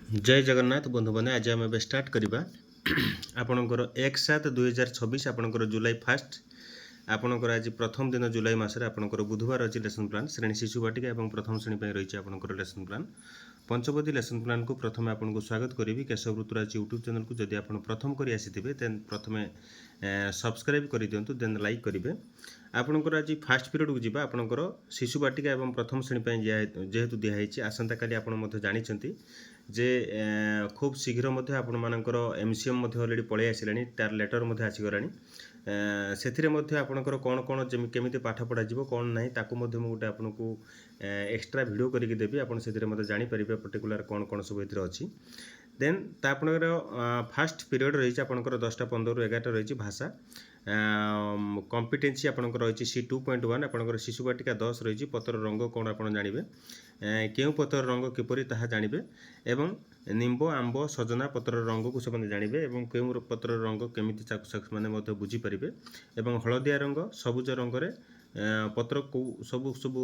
जय जगन्नाथ बंधु मैंने आज आम स्टार्ट करवा आपणकर 1/7/2026 आपणकर जुलाई 1 आपणकर आज प्रथम दिन जुलाई मसरे आपणकर बुधवार अच्छी लेसन प्लान श्रेणी शिशु बाटिका और प्रथम श्रेणी रही है आपणकर लेसन प्लान पंचपदी लेसन प्लान को प्रथम आपको स्वागत करी केशव ऋतुराज यूट्यूब चैनल को जब आप प्रथम कर आसीथे देन प्रथम सब्सक्राइब कर दिंतु देन लाइक करेंगे आपणकर आज फास्ट पीरियड को जीवा आपणकर शिशु बाटिका और प्रथम श्रेणी जेहेतु दिखाई आसंता काली आप जानते जे खूब शीघ्र मध्य आपण मानकर एमसीएम अलरेडी पलि आसिलानी तार लेटर मध्य आसीगलानी से आपणकर कौन कौन केमी पाठ पढ़ा कौन ना ताकू गोटे आपन को एक्सट्रा भिडियो करके देवी आप जापर पर्टिकुलर कौन कौन सब ये अच्छी देन आपणकर फास्ट पीरियड रही आपणकर 10टा 15 ରୁ 11टा रही भाषा कॉम्पिटेंसी आपणकर रही सी 2.1 आपणकर शिशु बाटिका 10 रही पतर रंग कौन आप जानवे केउ पतर रंग किपरि ताहा जानवे एवं निम्ब आंब सजना पतर रंग को से जानवे और केउ पतर रंग केमिति मैंने बुझीपारे और हलदिया रंग सबुज रंग पत्र को सबू सबू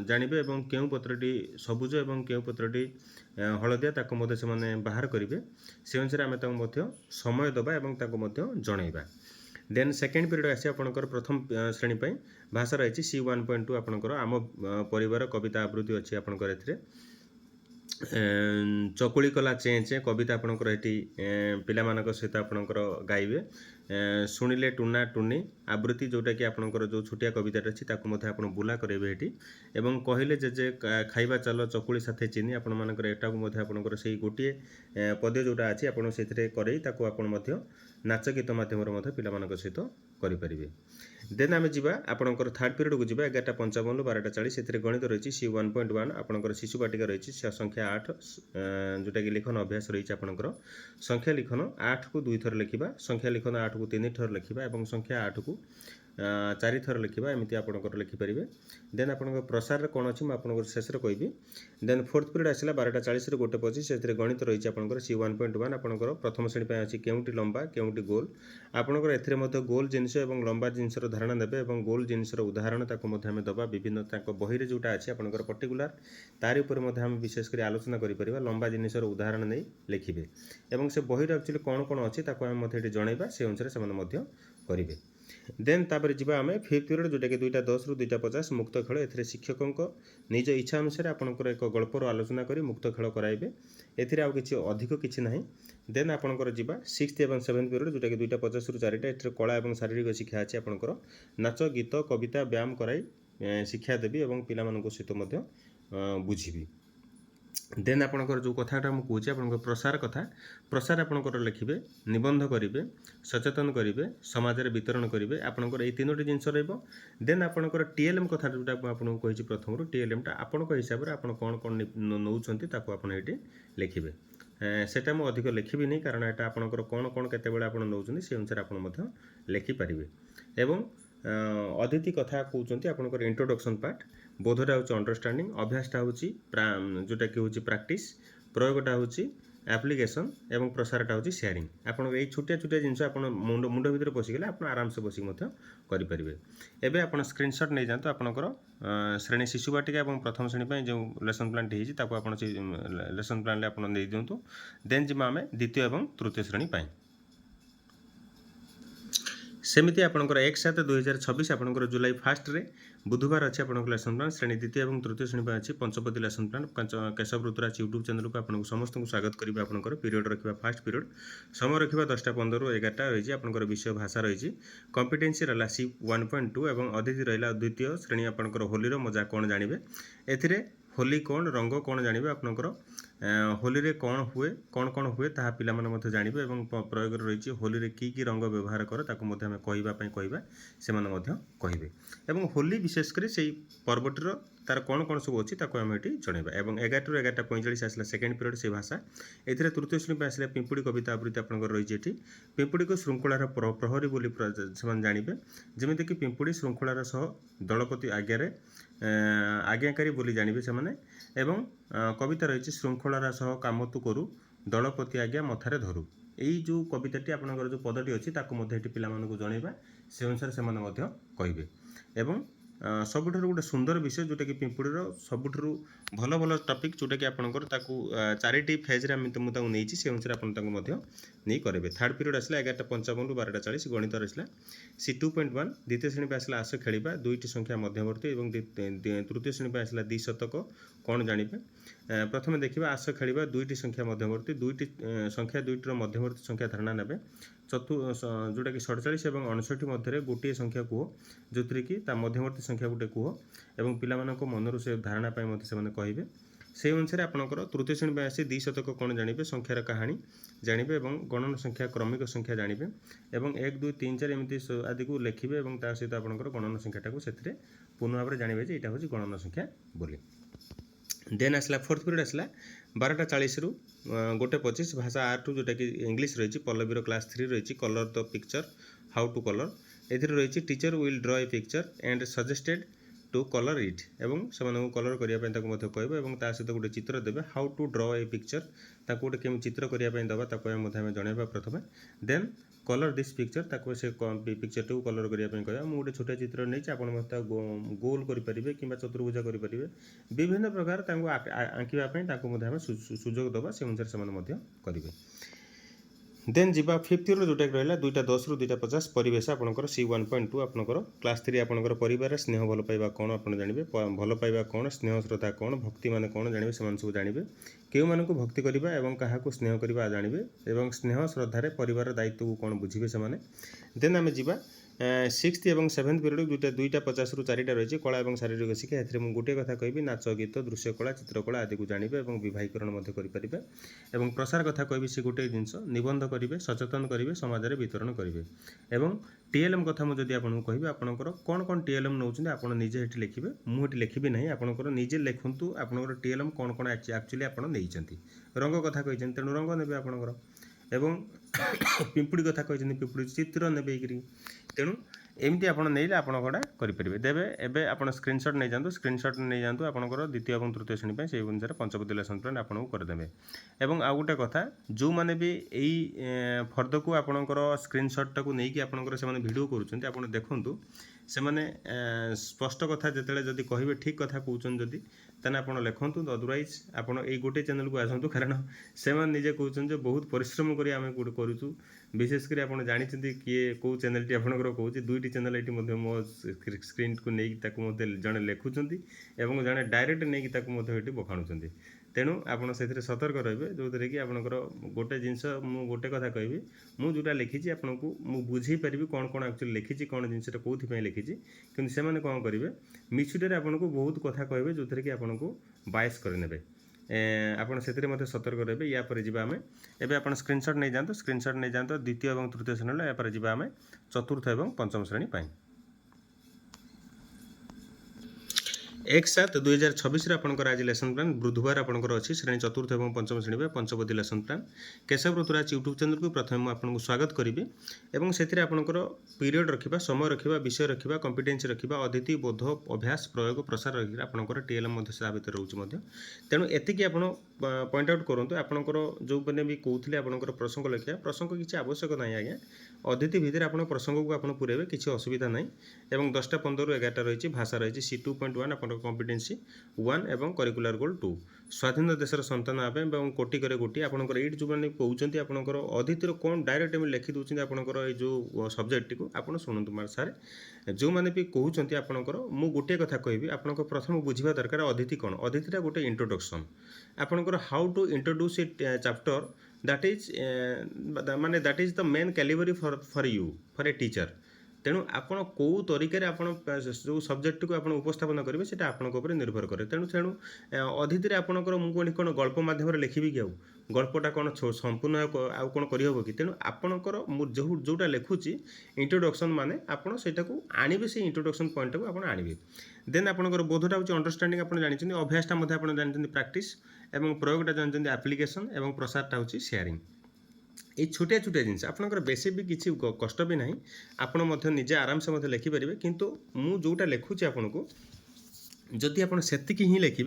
जानवे और केउ पत्रटी सबुज और केउ पत्रटी हलदिया ताको से बाहर करेंगे से अनुसार आम समय दबा और जनइबा देन सेकेंड पीरियड आसी आपणकर प्रथम श्रेणी भाषा रही सी 1.2 आपणकर आम परिवार कविता आवृत्ति अच्छी आपणकर ए चकुली कला चें चें कविता आपणकर ये पिला सहित आपणकर गाइबे शुणिले टुना टुनी आवृत्ति जोटा कि आपणकर जो छोटिया कविता अच्छी आप बुला करेंगे ये एवं कहले जे खाइबा चल चकुली साथे चीनी आपण मानकर एटा को आपणकर से गोटे पद्य जोटा अच्छी आपड़ से करे आप नाच गीत मध्यम पिला सहित करें देन आम जा आपणकर थर्ड पीरियड को जीवा 11:55 ରୁ 12:40 से गणित रही सी 1.1 आपणकर शिशु बाटिका रही संख्या 8 जोटा कि लिखन अभ्यास रही आपणकर संख्या लिखन 8 को 2 थर लिखा संख्या लिखन 8 को 3 थर लिखा और संख्या 8 को 4 थर लिखा एमती आपणकर लिखिपारे देन आप प्रसार कौन अच्छी मुझे शेष कहि देन फोर्थ पीरियड आसला 12:40 ରୁ 1:25 से गणित रही आपणकर सी 1.1 आपणकर प्रथम श्रेणी अच्छी केउटी लंबा केउटी गोल आपणकर ए गोल जिनस और लंबा जिनसर धारणा देवे और गोल जिनसर उदाहरण ताको दबा विभिन्न बही जोटा अच्छी आपणकर पर्टिकुलर तार उपर आम विशेषकर आलोचना करें लंबा जिनसर उदाहरण नहीं लिखे और से बही एक्चुअली कौन कौन अच्छी ये जनइबा से अनुसार से करेंगे देन तापर जीवा आम फिफ्थ पीरियड जोटा कि 2:10 ରୁ 2:50 मुक्त खेल ए शिक्षकों निज इच्छा अनुसार आपंकर एक गल्पर आलोचना कर मुक्त खेल कराइबे ए अधिक किसी ना देन आपंकर जीवा सिक्स्थ और सेवेन्थ पीरियड जोटा कि 2:50 ରୁ 4ଟା ए कला और शारीरिक शिक्षा अच्छी आपंकर नाच गीत कविता व्यायाम कराई शिक्षा देवी और पिला सहित बुझी देन आपणकर जो कथाटा मुझे आप प्रसार कथा प्रसार आपणकर लिखे निबंध करेंगे सचेतन करेंगे समाज में वितरण करेंगे आपणकर ये 3टी जिनस देन आपणकर टीएलएम कथा जोटा आपको कही प्रथम टीएलएमटा आपण हिसाब से आप कौन कौन नौकरी ये लिखे सेटा मुझे अधिक लिखी नहीं कारण यहाँ आपंकर कौन कौन केत आप नौकरी से अनुसार आप लिखिपारे एवं अतिथि कथा कहते आपंकर इंट्रोडक्शन पार्ट बोधटा हूँ अंडरस्टैंडिंग अभ्यासटा हूँ जोटा कि हूँ प्रैक्टिस प्रयोगटा हूँ एप्लिकेशन एवं प्रसारटा हूँ शेयरिंग आपन ये छोटिया छोटिया जिनस आप मुंड भर पशिगले आप आराम से बसिक करेंगे एवं आप स्क्रीनशॉट नहीं जातु आपंकर श्रेणी शिशु बाटिका और प्रथम श्रेणी जो लेसन प्लान आप लेसन प्लान आप दे दिंतु देन जी आम द्वितीय और तृतीय श्रेणी सेमती आपंकर 1/7/2026 आपंकर जुलाई 1 रे बुधवार अच्छी आपंकर लेसन प्लान श्रेणी द्वितीय और तृतीय श्रेणी अच्छी पंचपदी lesson plan Keshav Rituraj YouTube channel को आपको समस्त स्वागत करेंगे आपंकर पीरियड रखा फास्ट पीरियड समय रखा 10टा 15 ରୁ 11ଟା रही आपंकर विषय भाषा रही कॉम्पिटेंसी रहा सी 1.2 और अतिथि रहा द्वितीय श्रेणी आपंकर होलीर मजा कौन जानवे ए होली कौन रंग कौन जानवे आपंकर होली रे कौन हुए ताहा पिला माने जानवे और प्रयोग रही होली रे की रंग व्यवहार कर ताकू आम कहवा से कहे और होली विशेषकर से पर्वटर तार कौन कौन सब अच्छी आम ये जनइबा और 11 ରୁ 11:45 आसला सेकेंड पीरियड से भाषा ए तृतीय श्रेणी आसला पिंपुड़ी कविता आवृत्ति आपंकर रही पिंपुड़ी को श्रृंखलार प्रहरी बोली से जानवे जमीक पिंपुड़ी श्रृंखलार सह दलपति आज्ञा आज्ञाकारी बोली जानवे से कविता रही श्रृंखलार सह काम तु करू दलपति आज्ञा मथारे धरू यही जो कविताटी आपंकर जो पदटी अच्छी ये पिला जनइबा से अनुसार से कहे एवं सबुठ गोटे सुंदर विषय जोटा कि पिंपुड़ीर सबुठ ଭଲ ଭଲ ଟପିକ୍ ଯେଉଁଟାକି ଆପଣଙ୍କର ତାକୁ 4ଟି ଫେଜ୍ରେ ମୁଁ ତାକୁ ନେଇଛି, ସେ ଅନୁସାରେ ଆପଣ ତାଙ୍କୁ ମଧ୍ୟ ନେଇ କରିବେ। ଥାର୍ଡ଼ ପିରିୟଡ଼ ଆସିଲା 11:55 ରୁ 12:40 ଗଣିତର ଆସିଲା। C2.1 ଦ୍ୱିତୀୟ ଶ୍ରେଣୀ ପାଇଁ ଆସିଲା ଆସ ଖେଳିବା, 2ଟି ସଂଖ୍ୟା ମଧ୍ୟବର୍ତ୍ତୀ, ଏବଂ ତୃତୀୟ ଶ୍ରେଣୀ ପାଇଁ ଆସିଲା ଦ୍ୱିଶତକ କ'ଣ ଜାଣିବେ। ପ୍ରଥମେ ଦେଖିବା ଆସ ଖେଳିବା 2ଟି ସଂଖ୍ୟା ମଧ୍ୟବର୍ତ୍ତୀ, 2ଟି ସଂଖ୍ୟା 2ଟିର ମଧ୍ୟବର୍ତ୍ତୀ ସଂଖ୍ୟା ଧାରଣା ନେବେ। ଯେଉଁଟାକି 47 ଏବଂ 59 ମଧ୍ୟରେ ଗୋଟିଏ ସଂଖ୍ୟା କୁହ, ଯେଉଁଥିରେ କି ତା ମଧ୍ୟବର୍ତ୍ତୀ ସଂଖ୍ୟା ଗୋଟେ କୁହ, ଏବଂ ପିଲାମାନଙ୍କ ମନରୁ ସେ ଧାରଣା ପାଇଁ ମଧ୍ୟ ସେମାନେ କହିବେ। সেই অনুসারে আপনার তৃতীয় শ্রেণী ପାଇଁ আসি দ্বিশতক କ'ଣ ଜାଣିବେ, ସଂଖ୍ୟାର କାହାଣୀ ଜାଣିବେ ଏବଂ ଗଣନ ସଂଖ୍ୟା କ୍ରମିକ ସଂଖ୍ୟା ଜାଣିବେ ଏବଂ 1 2 3 4 ଏମିତି ଆଦିକୁ ଲେଖିବେ ଏବଂ ତା ସହିତ ଆପଣଙ୍କର ଗଣନ ସଂଖ୍ୟାଟାକୁ ସେଥିରେ ପୂର୍ଣ୍ଣ ଭାବରେ ଜାଣିବେ ଯେ ଏଇଟା ହେଉଛି ଗଣନ ସଂଖ୍ୟା ବୋଲି। ଦେନ୍ ଆସିଲା ଫୋର୍ଥ ପିରିୟଡ଼ ଆସିଲା 12:40 ରୁ 1:25 ଭାଷା ଆର୍ଟ ଯେଉଁଟାକି ଇଂଲିଶ ରହିଛି, ପଲ୍ଲବୀର କ୍ଲାସ୍ 3 ରହିଛି colour the picture how to colour. ଏଥିରେ ରହିଛି teacher will draw a picture and suggested to colour it, ଏବଂ ସେମାନଙ୍କୁ କଲର୍ କରିବା ପାଇଁ ତାକୁ ମଧ୍ୟ କହିବ ଏବଂ ତା ସହିତ ଗୋଟେ ଚିତ୍ର ଦେବେ। How to draw a picture, ତାକୁ ଗୋଟେ କେମିତି ଚିତ୍ର କରିବା ପାଇଁ ଦେବା ତାକୁ ମଧ୍ୟ ଆମେ ଜଣାଇବା ପ୍ରଥମେ। ଦେନ୍ କଲର୍ ଦିସ୍ ପିକ୍ଚର, ତାକୁ ସେ ପିକ୍ଚରଟାକୁ କଲର୍ କରିବା ପାଇଁ କହିବା। ମୁଁ ଗୋଟେ ଛୋଟିଆ ଚିତ୍ର ନେଇଛି, ଆପଣ ମଧ୍ୟ ତାକୁ ଗୋଲ କରିପାରିବେ କିମ୍ବା ଚତୁର୍ଭୁଜ କରିପାରିବେ, ବିଭିନ୍ନ ପ୍ରକାର ତାଙ୍କୁ ଆଙ୍କିବା ପାଇଁ ତାକୁ ମଧ୍ୟ ଆମେ ସୁଯୋଗ ଦେବା, ସେ ଅନୁସାରେ ସେମାନେ ମଧ୍ୟ କରିବେ। ଦେନ୍ ଯିବା ଫିଫ୍ଥ ଇୟର ଯେଉଁଟାକି ରହିଲା 2:10 ରୁ 2:50 ପରିବେଶ ଆପଣଙ୍କର C1.2 ଆପଣଙ୍କର କ୍ଲାସ୍ 3 ଆପଣଙ୍କର ପରିବାରରେ ସ୍ନେହ ଭଲ ପାଇବା କ'ଣ ଆପଣ ଜାଣିବେ, ଭଲ ପାଇବା କ'ଣ, ସ୍ନେହ ଶ୍ରଦ୍ଧା କ'ଣ, ଭକ୍ତି ମାନେ କ'ଣ ଜାଣିବେ, ସେମାନେ ସବୁ ଜାଣିବେ। କେଉଁମାନଙ୍କୁ ଭକ୍ତି କରିବା ଏବଂ କାହାକୁ ସ୍ନେହ କରିବା ଜାଣିବେ ଏବଂ ସ୍ନେହ ଶ୍ରଦ୍ଧାରେ ପରିବାର ଦାୟିତ୍ୱକୁ କ'ଣ ବୁଝିବେ ସେମାନେ। ଦେନ୍ ଆମେ ଯିବା 6th ଏବଂ 7th ପିରିୟଡ଼ 2:50 ରୁ 4ଟା ରହିଛି କଳା ଏବଂ ଶାରୀରିକ ଶିକ୍ଷା। ଏଥିରେ ମୁଁ ଗୋଟିଏ କଥା କହିବି, ନାଚ ଗୀତ ଦୃଶ୍ୟକଳା ଚିତ୍ରକଳା ଆଦିକୁ ଜାଣିବେ ଏବଂ ବିବାହୀକରଣ ମଧ୍ୟ କରିପାରିବେ। ଏବଂ ପ୍ରସାର କଥା କହିବି, ସେ ଗୋଟିଏ ଜିନିଷ ନିବନ୍ଧ କରିବେ, ସଚେତନ କରିବେ, ସମାଜରେ ବିତରଣ କରିବେ। ଏବଂ TLM କଥା ମୁଁ ଯଦି ଆପଣଙ୍କୁ କହିବି, ଆପଣଙ୍କର କ'ଣ କ'ଣ TLM ନେଉଛନ୍ତି ଆପଣ ନିଜେ ଏଠି ଲେଖିବେ, ମୁଁ ଏଠି ଲେଖିବି ନାହିଁ, ଆପଣଙ୍କର ନିଜେ ଲେଖନ୍ତୁ ଆପଣଙ୍କର TLM କ'ଣ କ'ଣ ଆକ୍ଚୁଆଲି ଆପଣ ନେଇଛନ୍ତି। ରଙ୍ଗ କଥା କହିଛନ୍ତି ତେଣୁ ରଙ୍ଗ ନେବେ ଆପଣଙ୍କର, ଏବଂ ପିମ୍ପୁଡ଼ି କଥା କହିଛନ୍ତି ପିମ୍ପୁଡ଼ି ଚିତ୍ର ନେବେ ଏଇକିରି, ତେଣୁ ଏମିତି ଆପଣ ନେଇଲେ ଆପଣ କ'ଣ କରିପାରିବେ। ଦେବେ ଏବେ ଆପଣ ସ୍କ୍ରିନଶଟ୍ ନେଇଯାଆନ୍ତୁ, ସ୍କ୍ରିନଶଟ୍ ନେଇଯାଆନ୍ତୁ ଆପଣଙ୍କର ଦ୍ୱିତୀୟ ଏବଂ ତୃତୀୟ ଶ୍ରେଣୀ ପାଇଁ, ସେଇ ଅନୁସାରେ ପଞ୍ଚବତୀ ଲେସନ୍ ପ୍ଲାନ୍ ଆପଣଙ୍କୁ କରିଦେବେ। ଏବଂ ଆଉ ଗୋଟେ କଥା, ଯେଉଁମାନେ ବି ଏଇ ଫର୍ଦ୍ଦକୁ ଆପଣଙ୍କର ସ୍କ୍ରିନଶଟ୍ଟାକୁ ନେଇକି ଆପଣଙ୍କର ସେମାନେ ଭିଡ଼ିଓ କରୁଛନ୍ତି, ଆପଣ ଦେଖନ୍ତୁ ସେମାନେ ସ୍ପଷ୍ଟ କଥା ଯେତେବେଳେ ଯଦି କହିବେ ଠିକ୍ କଥା କହୁଛନ୍ତି ଯଦି, ତାହେଲେ ଆପଣ ଲେଖନ୍ତୁ, ଅଦରୱାଇଜ୍ ଆପଣ ଏଇ ଗୋଟେ ଚ୍ୟାନେଲକୁ ଆସନ୍ତୁ, କାରଣ ସେମାନେ ନିଜେ କହୁଛନ୍ତି ଯେ ବହୁତ ପରିଶ୍ରମ କରି ଆମେ ଗୋଟେ କରୁଛୁ। ବିଶେଷ କରି ଆପଣ ଜାଣିଛନ୍ତି କିଏ କେଉଁ ଚ୍ୟାନେଲଟି ଆପଣଙ୍କର କହୁଛି, 2ଟି ଚ୍ୟାନେଲ ଏଠି ମଧ୍ୟ ମୋ ସ୍କ୍ରିନ୍କୁ ନେଇକି ତାକୁ ମଧ୍ୟ ଜଣେ ଲେଖୁଛନ୍ତି ଏବଂ ଜଣେ ଡାଇରେକ୍ଟ ନେଇକି ତାକୁ ମଧ୍ୟ ଏଠି ବଖାଣୁଛନ୍ତି। ତେଣୁ ଆପଣ ସେଥିରେ ସତର୍କ ରହିବେ, ଯେଉଁଥିରେ କି ଆପଣଙ୍କର ଗୋଟେ ଜିନିଷ, ମୁଁ ଗୋଟେ କଥା କହିବି, ମୁଁ ଯେଉଁଟା ଲେଖିଛି ଆପଣଙ୍କୁ ମୁଁ ବୁଝେଇ ପାରିବି କ'ଣ କ'ଣ ଆକ୍ଚୁଆଲି ଲେଖିଛି, କ'ଣ ଜିନିଷଟା କେଉଁଥିପାଇଁ ଲେଖିଛି, କିନ୍ତୁ ସେମାନେ କ'ଣ କରିବେ ମିଛୁଟାରେ ଆପଣଙ୍କୁ ବହୁତ କଥା କହିବେ, ଯେଉଁଥିରେ କି ଆପଣଙ୍କୁ ବାୟସ୍ କରିନେବେ। ଆପଣ ସେଥିରେ ମଧ୍ୟ ସତର୍କ ରହିବେ। ୟା ପରେ ଯିବା ଆମେ, ଏବେ ଆପଣ ସ୍କ୍ରିନଶଟ୍ ନେଇଯାଆନ୍ତୁ, ସ୍କ୍ରିନଶଟ୍ ନେଇଯାଆନ୍ତୁ ଦ୍ୱିତୀୟ ଏବଂ ତୃତୀୟ ଶ୍ରେଣୀର। ଏହାପରେ ଯିବା ଆମେ ଚତୁର୍ଥ ଏବଂ ପଞ୍ଚମ ଶ୍ରେଣୀ ପାଇଁ। 1/7/2026 ଆପଣଙ୍କର ଆଜି ଲେସନ୍ ପ୍ଲାନ୍ ବୁଧବାର ଆପଣଙ୍କର ଅଛି ଶ୍ରେଣୀ ଚତୁର୍ଥ ଏବଂ ପଞ୍ଚମ ଶ୍ରେଣୀ ପାଇଁ ପଞ୍ଚବତୀ lesson plan. Keshav Rituraj YouTube ଚ୍ୟାନେଲକୁ ପ୍ରଥମେ ମୁଁ ଆପଣଙ୍କୁ ସ୍ୱାଗତ କରିବି ଏବଂ ସେଥିରେ ଆପଣଙ୍କର ପିରିୟଡ଼ ରଖିବା, ସମୟ ରଖିବା, ବିଷୟ ରଖିବା, କମ୍ପିଟେନ୍ସି ରଖିବା, ଅଦିତି, ବୋଧ, ଅଭ୍ୟାସ, ପ୍ରୟୋଗ, ପ୍ରସାର ରଖିବା, ଆପଣଙ୍କର TLM ମଧ୍ୟ ତା ଭିତରେ ରହୁଛି ମଧ୍ୟ। ତେଣୁ ଏତିକି ଆପଣ ପଏଣ୍ଟ ଆଉଟ୍ କରନ୍ତୁ। ଆପଣଙ୍କର ଯେଉଁମାନେ ବି କହୁଥିଲେ ଆପଣଙ୍କର ପ୍ରସଙ୍ଗ ଲେଖିବା, ପ୍ରସଙ୍ଗ କିଛି ଆବଶ୍ୟକ ନାହିଁ ଆଜ୍ଞା, ଅଦିତି ଭିତରେ ଆପଣ ପ୍ରସଙ୍ଗକୁ ଆପଣ ପୁରେଇବେ, କିଛି ଅସୁବିଧା ନାହିଁ। ଏବଂ 10:15 ରୁ 11ଟା ରହିଛି ଭାଷା ରହିଛି। C2.1 ଆପଣଙ୍କର କମ୍ପିଟେନ୍ସି 1 ଏବଂ କରିକୁଲାର ଗୋଲ୍ 2। ସ୍ୱାଧୀନ ଦେଶର ସନ୍ତାନ ହେବା ପାଇଁ ଏବଂ କୋଟିକରେ ଗୋଟିଏ, ଆପଣଙ୍କର ଏଇଠି ଯେଉଁମାନେ କହୁଛନ୍ତି ଆପଣଙ୍କର ଅଦିତିର କ'ଣ ଡାଇରେକ୍ଟ ଏମିତି ଲେଖି ଦେଉଛନ୍ତି ଆପଣଙ୍କର ଏଇ ଯେଉଁ ସବଜେକ୍ଟଟିକୁ, ଆପଣ ଶୁଣନ୍ତୁ ସାର୍, ଯେଉଁମାନେ ବି କହୁଛନ୍ତି ଆପଣଙ୍କର, ମୁଁ ଗୋଟିଏ କଥା କହିବି, ଆପଣଙ୍କ ପ୍ରଥମେ ବୁଝିବା ଦରକାର ଅଦିତି କ'ଣ। ଅଦିତିଟା ଗୋଟେ ଇଣ୍ଟ୍ରୋଡକ୍ସନ୍, ଆପଣଙ୍କର how to introduce a chapter, that is the main calibre for you for a teacher. ତେଣୁ ଆପଣ କେଉଁ ତରିକାରେ ଆପଣ ଯେଉଁ ସବଜେକ୍ଟଟିକୁ ଆପଣ ଉପସ୍ଥାପନ କରିବେ ସେଇଟା ଆପଣଙ୍କ ଉପରେ ନିର୍ଭର କରେ। ତେଣୁ ଅଦିତିରେ ଆପଣଙ୍କର ମୁଁ କ'ଣ ଗଳ୍ପ ମାଧ୍ୟମରେ ଲେଖିବି କି, ଆଉ ଗଳ୍ପଟା କ'ଣ ସମ୍ପୂର୍ଣ୍ଣ ଆଉ କ'ଣ କରିହେବ କି? ତେଣୁ ଆପଣଙ୍କର ମୁଁ ଯେଉଁଟା ଲେଖୁଛି ଇଣ୍ଟ୍ରୋଡକ୍ସନ୍, ମାନେ ଆପଣ ସେଇଟାକୁ ଆଣିବେ, ସେଇ ଇଣ୍ଟ୍ରୋଡକ୍ସନ୍ ପଏଣ୍ଟଟାକୁ ଆପଣ ଆଣିବେ। ଦେନ୍ ଆପଣଙ୍କର ବୋଧଟା ହେଉଛି ଅଣ୍ଡରଷ୍ଟାଣ୍ଡିଂ, ଆପଣ ଜାଣିଛନ୍ତି, ଅଭ୍ୟାସଟା ମଧ୍ୟ ଆପଣ ଜାଣିଛନ୍ତି ପ୍ରାକ୍ଟିସ୍, ଏବଂ ପ୍ରୟୋଗଟା ଜାଣିଛନ୍ତି ଆପ୍ଲିକେସନ୍, ଏବଂ ପ୍ରସାରଟା ହେଉଛି ସେୟାରିଂ। এই ଛୋଟିଆ ଛୋଟିଆ ଜିନିଷ ଆପଣଙ୍କର ବେଶୀ ବି କିଛି କଷ୍ଟ ବି ନାହିଁ, ଆପଣ ମଧ୍ୟ ନିଜେ ଆରାମସେ ମଧ୍ୟ ଲେଖିପାରିବେ। କିନ୍ତୁ ମୁଁ ଯେଉଁଟା ଲେଖୁଛି ଆପଣଙ୍କୁ जदि आप सेतिकी ही लिखे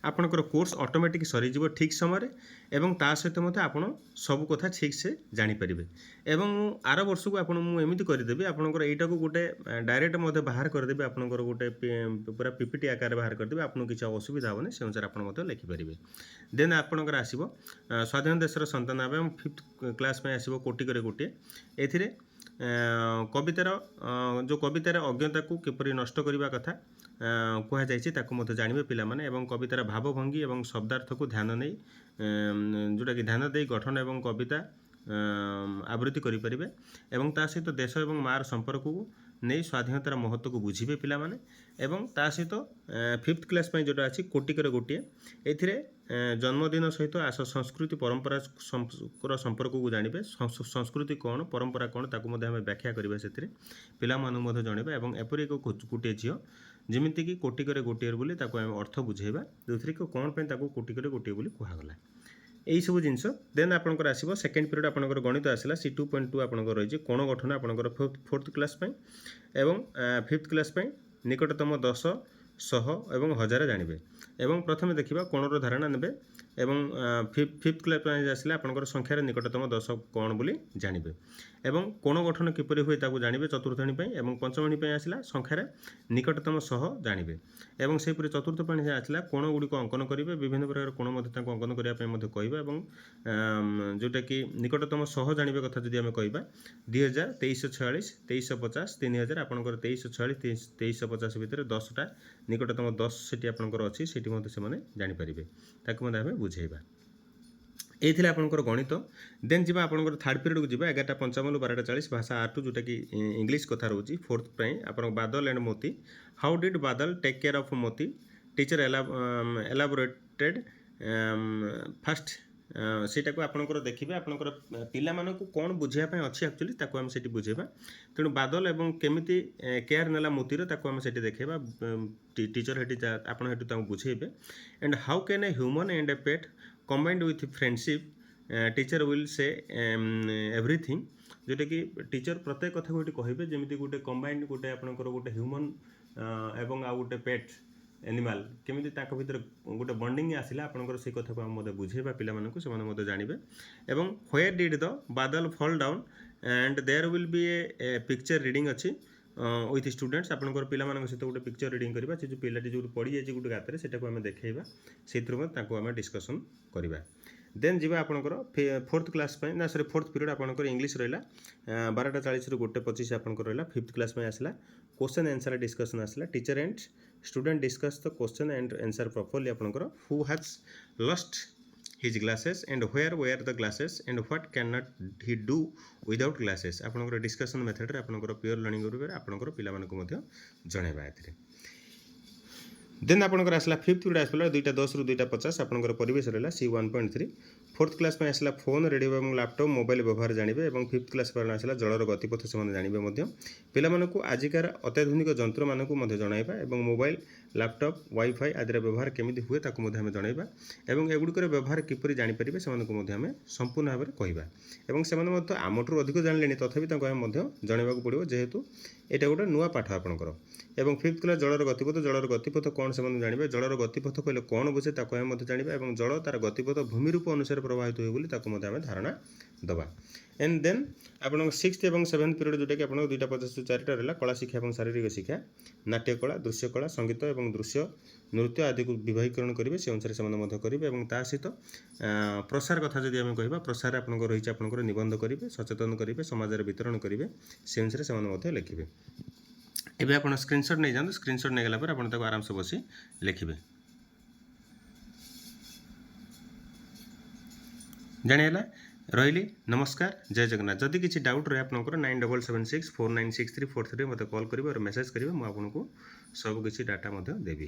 आपंकर कोर्स ऑटोमेटिक सरीज ठीक समय एवं ता सहित मत आप सब कथा ठीक से जानीपारे एवं आर वर्ष को आपमती करदेवि आपंकर यहीटा को गोटे डायरेक्ट मत बाहर करदेवि आपंकर गोटे पूरा पीपीटी आकार बाहर करदेवि आपको किसी असुविधा हेनी से अनुसार आप लिखिपारे देन आपंकर आसो स्वाधीन देशर संतान एवं 5th क्लास में आसो कोटिकर गोटे ए कवितार जो कवितार अज्ञता को किपरि नष्ट करने कथा कहुई जानवे पिलामाने एवं कवितार भावभंगी एवं शब्दार्थ को ध्यान नहीं जोटा कि ध्यान दे गठन एवं कविता आवृत्ति करें एवं ता सहित देश एवं मार संपर्क को नहीं स्वाधीनतार महत्व को बुझे पिलामाने एवं ता सहित 5th क्लास जोटा अच्छी कोटिकर गोटे ए जन्मदिन सहित आस संस्कृति परंपरा संपर्क को जानवे संस्कृति कौन परंपरा कौन ताकू व्याख्या करेंगे से पिला जनवा एवं एपरी एक गोटे झील जमीक कोटिकर गोटे बोली अर्थ बुझेबा जो थी कौन पर कोटिकर गोटे बोली कहगला यही सब जिनस देन आपंकर आसो सेकेंड पीरियड आपंकर गणित आसला सी 2.2 आपंकर रही कोण गठन आपंकर 4th क्लास एवं 5th क्लास निकटतम 10 100 एवं 1000 जानवे एवं प्रथम देखा कोणर धारणा ने एवं 5th क्लास आसले आपंकर संख्यार निकटतम 10 कौन बोली जानवे एवं कोण गठन किपरि हुए ताकू जानवे चतुर्थ श्रेणी एवं पंचम श्रेणी आसला संख्यार निकटतम 100 जानवे एवं से चतुर्थ श्रेणी आसला कोण गुड़िक अंकन करेंगे विभिन्न प्रकार कोण अंकन करने कहवा जोटा कि निकटतम 100 जानवे कथा जदि आम कह 2000 2346 2350 3000 आपंकर 2346 2350 भितर 10टा निकटतम 10 से आपंकर अच्छी से जानीपारे ताकू आम बुझेबा ये आपंकर गणित देन जी आपंकर थर्ड पीरियड को जी 11:55 12:40 भाषा आर्ट जोटा कि इंग्लिश कथा रोचे 4th आप बादल एंड मोती हाउ डिड बादल टेक केयर ऑफ मोती टीचर एलाबोरेटेड फास्ट सेटा को आपंकर देखिए आपंकर पिला मानक कौन बुझापी अच्छी एक्चुअली ताको आम से बुझेबा तेणु बादल एवं केमिति केयर नेला मोतीर ताको आम से देखा टीचर आपड़ बुझेबे and how can a human and a pet combined with friendship teacher will say everything जोटा कि टीचर प्रत्येक कथा को कहे जमी गोटे कंबाइंड गोटे आपंकर गोटे ह्यूमन एवं आ गोटे पेट एनिमाल केमी भर गोटे बंडिंग आसला आपंकर से कथा को बुझेबा पिला जानवे एवं व्हेयर डिड द बादल fall down and there will be a picture reading अच्छी विथ स्टूडेंट्स आपंकर पिला सहित गोटे पिक्चर रीडिंग करवा से जो पिलाटी जो पड़ जाए गोटे गाତରେ से आम देखा से आम डिस्कसन करवा देन जी आपंकर 4th क्लास ना सॉरी 4th पीरियड आपंकर इंग्लिश रहा 12:40 ରୁ 1:25 आपंकर रहा 5th क्लास आसला क्वेश्चन आंसर डिस्कसन आसला teacher and student discuss the question and answer properly आपंकर who has lost his glasses and where were the glasses and what cannot he do without glasses आपनकर discussion method रे आपनकर pure learning करिवे आपनकर पिला मानको मध्ये जणैबा एथरे देन आपनकर आसला 5th पीरियड आसला 2:10 ରୁ 2:50 आपनकर परिवेश रहला सी 1.3 4th क्लास में आसला फोन रेडियो एवं लैपटॉप मोबाइल व्यवहार जानवे और 5th क्लास पर आसला जलर गतिपथ से जानवे पिलामानकु आजिकार अत्याधुनिक जंत्र मानक जणाइबा एवं मोबाइल लैपटॉप वाईफाई आदि व्यवहार केमिति हुए ताकू जणाइबा एवं एगुड़िकर व्यवहार किपरि जानिपारे से संपूर्ण भाव में कहवा एवं से आमठू अधिक जानले तथापि जनवाक पड़ो जेहेतु यहाँ गोटे नुआ पाठ आपंकर एवं 5th क्लास जलर गतिपथ कौन से जानवे जलर गतिपथ कहले कौन बुझे ताको जानवा और जल तार गतिपथ भूमि रूप अनुसार प्रभावित हुए बोली ताको आम धारणा दबा एंड देन आप 6th और 7th पीरियड जोटा कि आप 2:50 ରୁ 4ଟା रहा कला शिक्षा और शारीरिक शिक्षा नाट्य कला दृश्य कला संगीत और दृश्य नृत्य आदि को विवाहीकरण करेंगे से अनुसार से करेंगे और ता सहित प्रसार कथा जब आम कह प्रसार आप रही आपंकर निबंध करेंगे सचेतन करेंगे समाज वितरण करेंगे से अनुसार से लिखे एवं आप स्क्रीनशॉट नहीं जाते स्क्रीनशॉट नहीं गला आप आराम से बसी लिखे जानिला रही नमस्कार जय जगन्नाथ जदि किसी डाउट रहे आपंकर 9776496343 मत कॉल करेंगे और मेसेज करेंगे मुझे आपको सबकि डाटा देवी।